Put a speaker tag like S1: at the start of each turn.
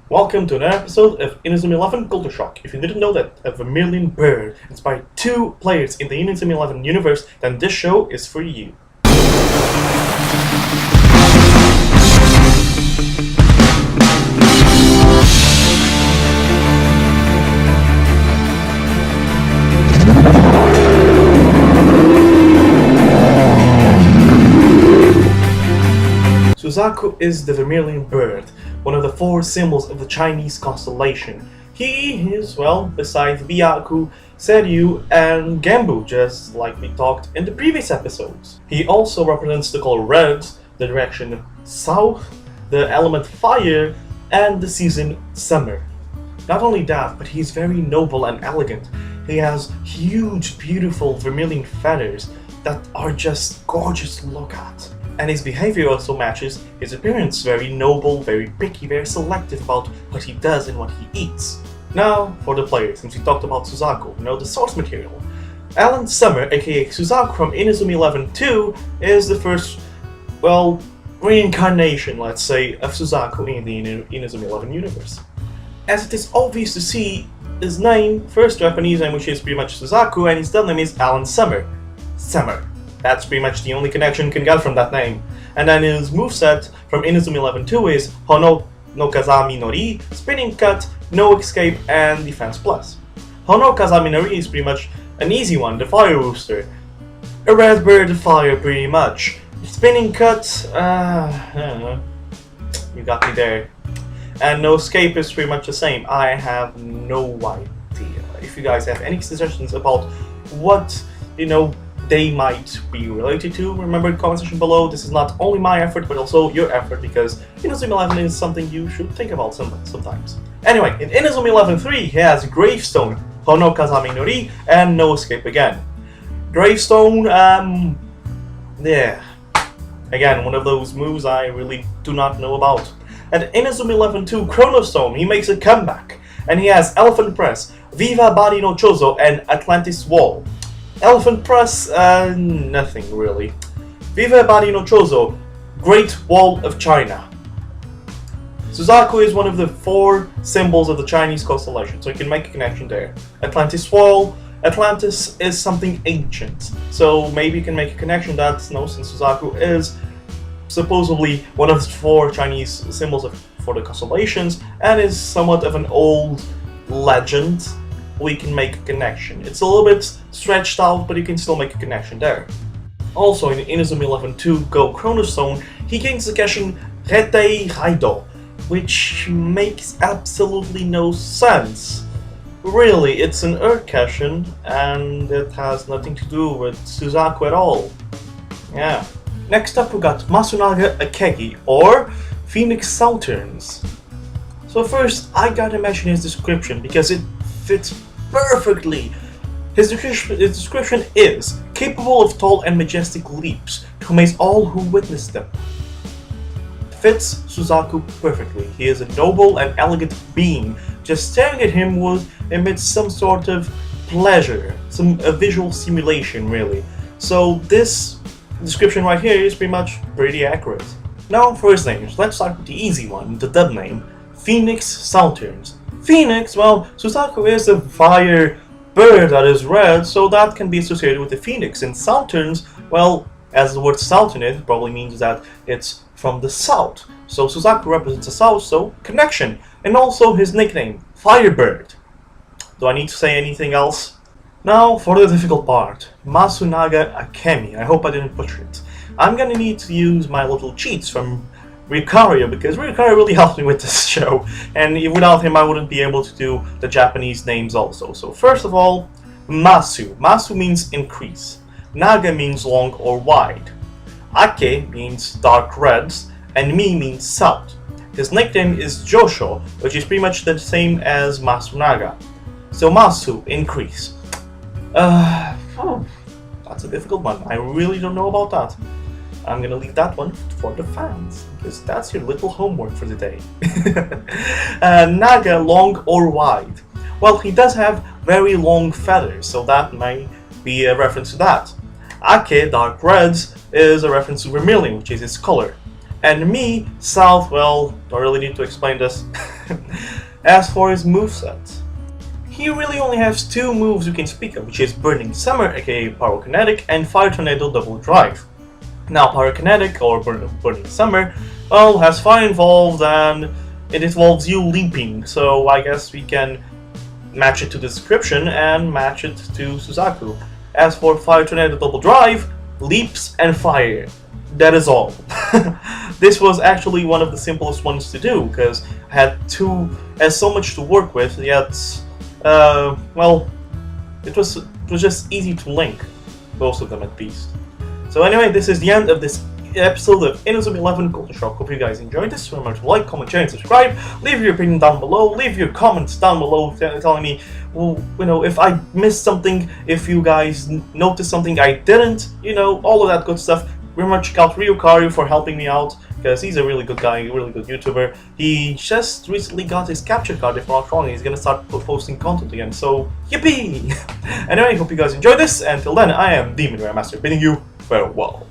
S1: Welcome to another episode of Inazuma 11 Culture Shock. If you didn't know that a Vermillion Bird inspired two players in the Inazuma 11 universe, then this show is for you. Suzaku is the Vermillion Bird, one of the four symbols of the Chinese constellation. He is, well, besides Byaku, Seryu, and Genbu, just like we talked in the previous episodes. He also represents the color red, the direction south, the element fire, and the season summer. Not only that, but he's very noble and elegant. He has huge, beautiful vermilion feathers that are just gorgeous to look at. And his behavior also matches his appearance, very noble, very picky, very selective about what he does and what he eats. Now, for the players, since we talked about Suzaku, the source material. Alan Summer, aka Suzaku from Inazuma 11 2, is the first, well, reincarnation, let's say, of Suzaku in the Inazuma 11 universe. As it is obvious to see, his name, first Japanese name, which is pretty much Suzaku, and his dumb name is Alan Summer. Summer. That's pretty much the only connection you can get from that name. And then his moveset from Inazuma 11 2 is Hono no Kazami Nori, Spinning Cut, No Escape, and Defense Plus. Hono Kazami Nori is pretty much an easy one, the Fire Rooster. A red bird of fire, pretty much. Spinning Cut, I don't know. You got me there. And No Escape is pretty much the same. I have no idea. If you guys have any suggestions about what, they might be related to, remember in the comment section below. This is not only my effort, but also your effort, because Inazuma 11 is something you should think about sometimes. Anyway, in Inazuma 11 3, he has Gravestone, Hono Kazami Nori, and No Escape again. Gravestone, yeah. Again, one of those moves I really do not know about. And Inazuma 11 2, Chronostone, he makes a comeback. And he has Elephant Press, Viva Bari no Chozo, and Atlantis Wall. Elephant Press, nothing really. Viva Bari no Chozo, Great Wall of China. Suzaku is one of the four symbols of the Chinese constellation, so you can make a connection there. Atlantis Wall, Atlantis is something ancient, so maybe you can make a connection that, since Suzaku is supposedly one of the four Chinese symbols for the constellations, and is somewhat of an old legend, we can make a connection. It's a little bit stretched out, but you can still make a connection there. Also, in Inazuma 11 2 Go Chronostone, he gains the Keshin Retei Raido, which makes absolutely no sense. Really, it's an Earth Keshin, and it has nothing to do with Suzaku at all. Yeah. Next up we got Masunaga Akegi, or Phoenix Sauterns. So first, I gotta mention his description, because it fits perfectly. His description is capable of tall and majestic leaps to amaze all who witness them. Fits Suzaku perfectly. He is a noble and elegant being. Just staring at him would emit some sort of pleasure, a visual stimulation, really. So this description right here is pretty accurate. Now for his names, let's start with the easy one, the dub name, Phoenix Sauterns. Phoenix, well, Suzaku is a fire bird that is red, so that can be associated with the phoenix. And Sauterns, well, as the word Southern it probably means that it's from the south. So Suzaku represents the south, so connection. And also his nickname, Firebird. Do I need to say anything else? Now for the difficult part, Masunaga Akemi. I hope I didn't butcher it. I'm gonna need to use my little cheats from Ryucario, because Ryucario really helped me with this show, and without him I wouldn't be able to do the Japanese names also. So first of all, Masu. Masu means increase. Naga means long or wide. Ake means dark reds, and Mi means south. His nickname is Josho, which is pretty much the same as Masunaga. So Masu, increase. That's a difficult one. I really don't know about that. I'm gonna leave that one for the fans, because that's your little homework for the day. Naga, long or wide. Well, he does have very long feathers, so that may be a reference to that. Ake, dark reds, is a reference to vermilion, which is its color. And Mi, south, well, don't really need to explain this. As for his moveset, he really only has two moves you can speak of, which is Burning Summer, aka Pyrokinetic, and Fire Tornado Double Drive. Now, Pyrokinetic, or Burning Summer, well, has fire involved and it involves you leaping, so I guess we can match it to the description and match it to Suzaku. As for Fire Tornado Double Drive, leaps and fire. That is all. This was actually one of the simplest ones to do, because I had so much to work with, yet, well, it was just easy to link, most of them at least. So anyway, this is the end of this episode of Inazuma 11 Golden Shock. Hope you guys enjoyed this. Remember to like, comment, share, and subscribe. Leave your opinion down below. Leave your comments down below telling me, well, if I missed something, if you guys noticed something I didn't, all of that good stuff. Remember to check out Ryucario for helping me out, because he's a really good guy, a really good YouTuber. He just recently got his capture card, if I'm not wrong. He's gonna start posting content again, so yippee! Anyway, hope you guys enjoyed this, and till then, I am Demon Grandmaster bidding you farewell.